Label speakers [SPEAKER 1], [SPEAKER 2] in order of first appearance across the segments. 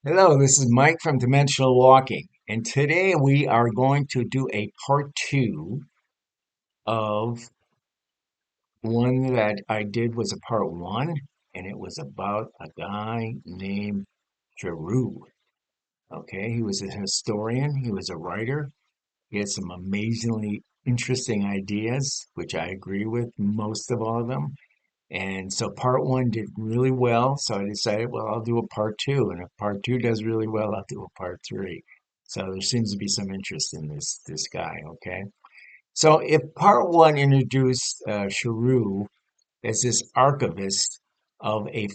[SPEAKER 1] Hello, this is Mike from Dimensional Walking, and today we are going to do a part two of one that I did was a part one, and it was about a guy named Charroux. Okay, he was a historian, he was a writer, he had some amazingly interesting ideas, which I agree with most of all of them. And so part one did really well. So I decided, well, I'll do a part two. And if part two does really well, I'll do a part three. So there seems to be some interest in this guy. Okay. So if part one introduced Charroux as this archivist of a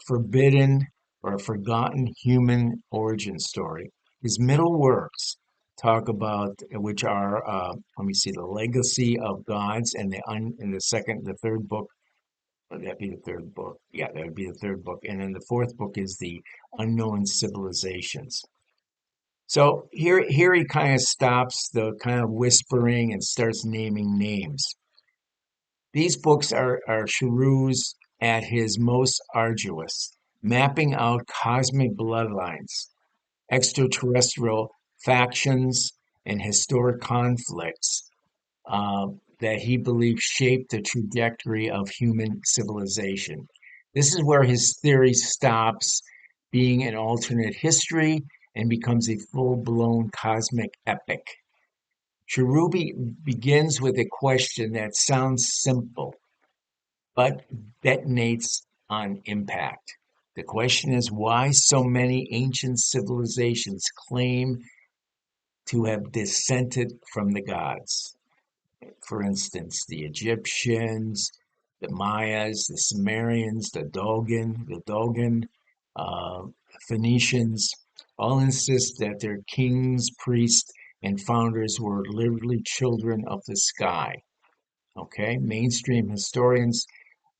[SPEAKER 1] forbidden or a forgotten human origin story, his middle works talk about which are let me see, the legacy of gods, and the third book, would that be the third book? Yeah, that would be the third book. And then the fourth book is the Unknown Civilizations. So here he kind of stops the kind of whispering and starts naming names. These books are Charroux's at his most arduous, mapping out cosmic bloodlines, extraterrestrial factions, and historic conflicts uh, that he believes shaped the trajectory of human civilization. This is where his theory stops being an alternate history and becomes a full blown cosmic epic. Cherubi begins with a question that sounds simple, but detonates on impact. The question is why so many ancient civilizations claim to have descended from the gods. For instance, the Egyptians, the Mayas, the Sumerians, the Dogon, uh, Phoenicians, all insist that their kings, priests, and founders were literally children of the sky. Okay, mainstream historians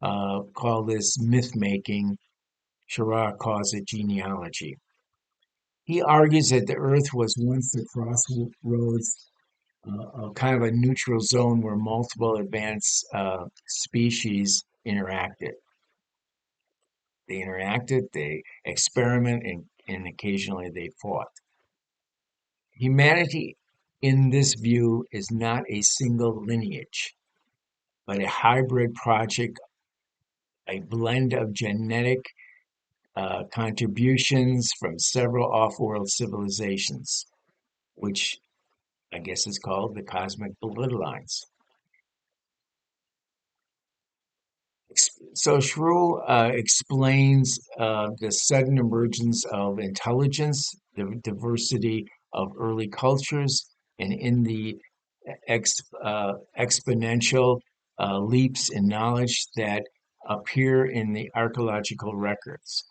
[SPEAKER 1] call this myth making. Shar calls it genealogy. He argues that the Earth was once the crossroads, kind of a neutral zone where multiple advanced species interacted. They experiment, and occasionally they fought. Humanity, in this view, is not a single lineage, but a hybrid project, a blend of genetic contributions from several off world civilizations, which I guess is called the cosmic bloodlines. So Shrew explains the sudden emergence of intelligence, the diversity of early cultures, and in the exponential leaps in knowledge that appear in the archaeological records.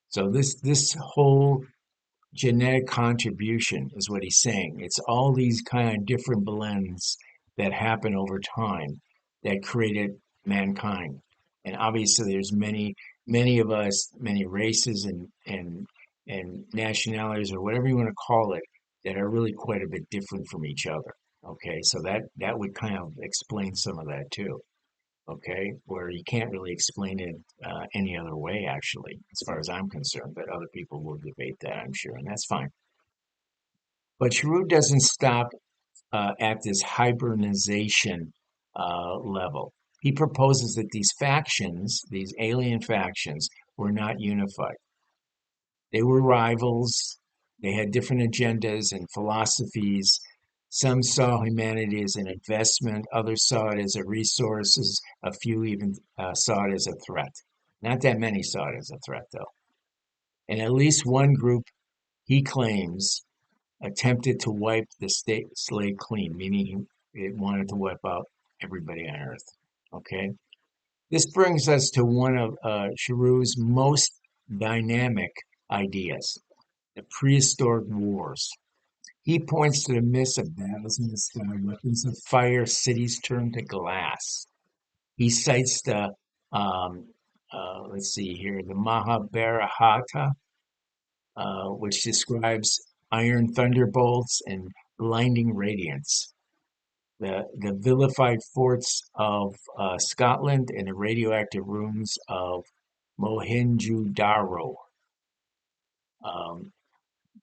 [SPEAKER 1] So this whole genetic contribution is what he's saying. It's all these kind of different blends that happen over time that created mankind. And obviously there's many of us, many races and nationalities or whatever you want to call it, that are really quite a bit different from each other. Okay, so that would kind of explain some of that too. Okay, where you can't really explain it any other way, actually, as far as I'm concerned, but other people will debate that, I'm sure, and that's fine. But Giroux doesn't stop at this hybridization level. He proposes that these factions, these alien factions, were not unified. They were rivals. They had different agendas and philosophies. Some saw humanity as an investment, others saw it as a resource, a few even saw it as a threat. Not that many saw it as a threat, though. And at least one group, he claims, attempted to wipe the state slate clean, meaning it wanted to wipe out everybody on Earth. Okay? This brings us to one of Charroux's most dynamic ideas, the prehistoric wars. He points to the myths of battles in the sky, weapons of fire, cities turned to glass. He cites the, let's see here, the Mahabharata, which describes iron thunderbolts and blinding radiance. The vilified forts of Scotland and the radioactive ruins of Mohenjo-daro.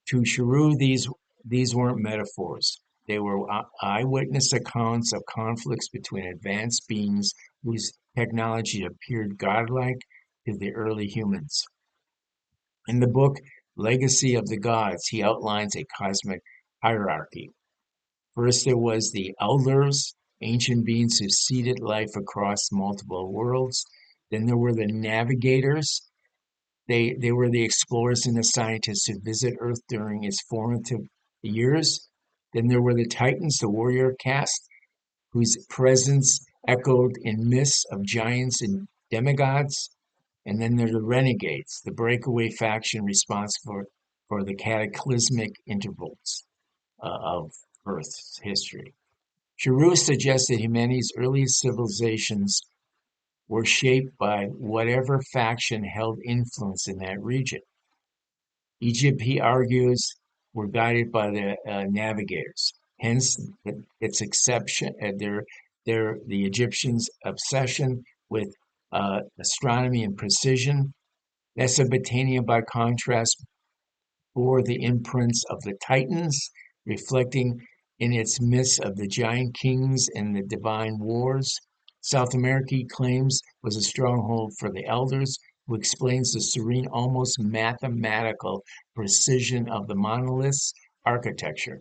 [SPEAKER 1] To Charroux, these weren't metaphors. They were eyewitness accounts of conflicts between advanced beings whose technology appeared godlike to the early humans. In the book Legacy of the Gods, he outlines a cosmic hierarchy. First, there was the elders, ancient beings who seeded life across multiple worlds. Then there were the navigators. They were the explorers and the scientists who visit Earth during its formative years. Then there were the Titans, the warrior caste, whose presence echoed in myths of giants and demigods. And then there are the renegades, the breakaway faction responsible for the cataclysmic intervals of Earth's history. Charroux suggests that humanity's earliest civilizations were shaped by whatever faction held influence in that region. Egypt, he argues, were guided by the navigators. Hence, its exception, the Egyptians' obsession with astronomy and precision. Mesopotamia, by contrast, bore the imprints of the Titans, reflecting in its myths of the giant kings and the divine wars. South America, he claims, was a stronghold for the elders, who explains the serene, almost mathematical precision of the monolith's architecture.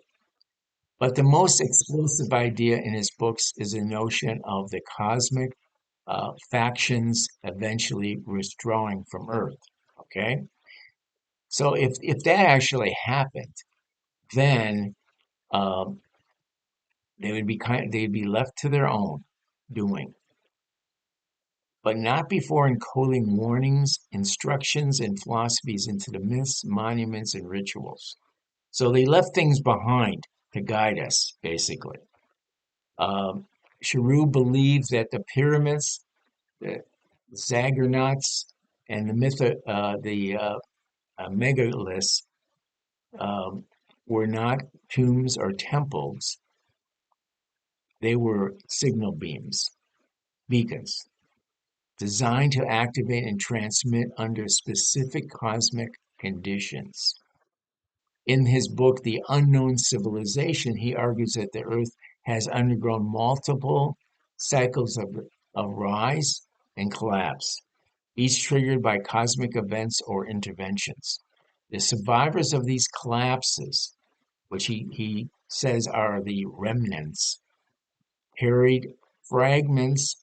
[SPEAKER 1] But the most explosive idea in his books is the notion of the cosmic factions eventually withdrawing from Earth. Okay, so if that actually happened, then um, they'd be left to their own doing, but not before encoding warnings, instructions, and philosophies into the myths, monuments, and rituals. So they left things behind to guide us, basically. Um, Charroux believed that the pyramids, the zaggernauts, and the megaliths um, were not tombs or temples. They were signal beacons, designed to activate and transmit under specific cosmic conditions. In his book, The Unknown Civilization, he argues that the Earth has undergone multiple cycles of rise and collapse, each triggered by cosmic events or interventions. The survivors of these collapses, which he says are the remnants, carried fragments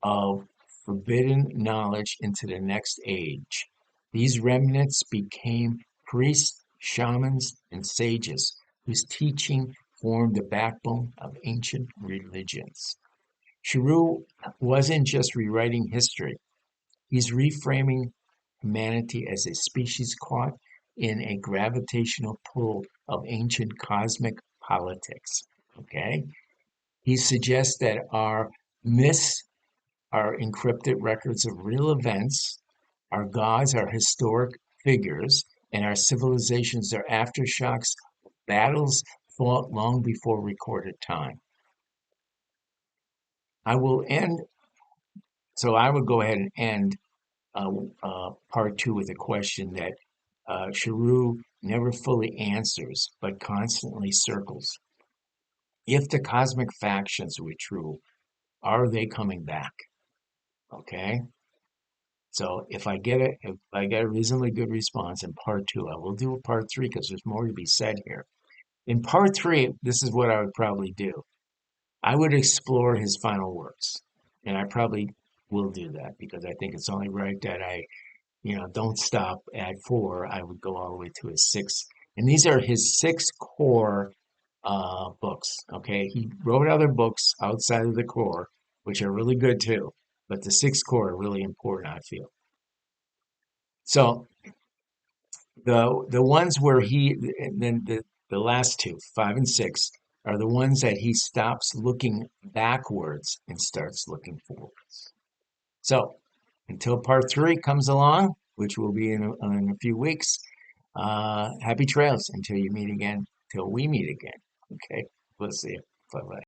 [SPEAKER 1] of forbidden knowledge into the next age. These remnants became priests, shamans, and sages whose teaching formed the backbone of ancient religions. Charroux wasn't just rewriting history, he's reframing humanity as a species caught in a gravitational pull of ancient cosmic politics. Okay? He suggests that our myths are encrypted records of real events, our gods are historic figures, and our civilizations are aftershocks of battles fought long before recorded time. I will end, so I would go ahead and end part two with a question that Charroux never fully answers, but constantly circles. If the cosmic factions were true, are they coming back? Okay. So if I get a reasonably good response in part two, I will do a part three because there's more to be said here. In part three, this is what I would probably do. I would explore his final works, and I probably will do that because I think it's only right that don't stop at four. I would go all the way to his six, and these are his six core books. Okay, he wrote other books outside of the core, which are really good too, but the six core are really important, I feel. So the ones where and then the last two, five and six, are the ones that he stops looking backwards and starts looking forwards. So until part three comes along, which will be in a few weeks, happy trails until you meet again, till we meet again. Okay, we'll see you. Bye bye.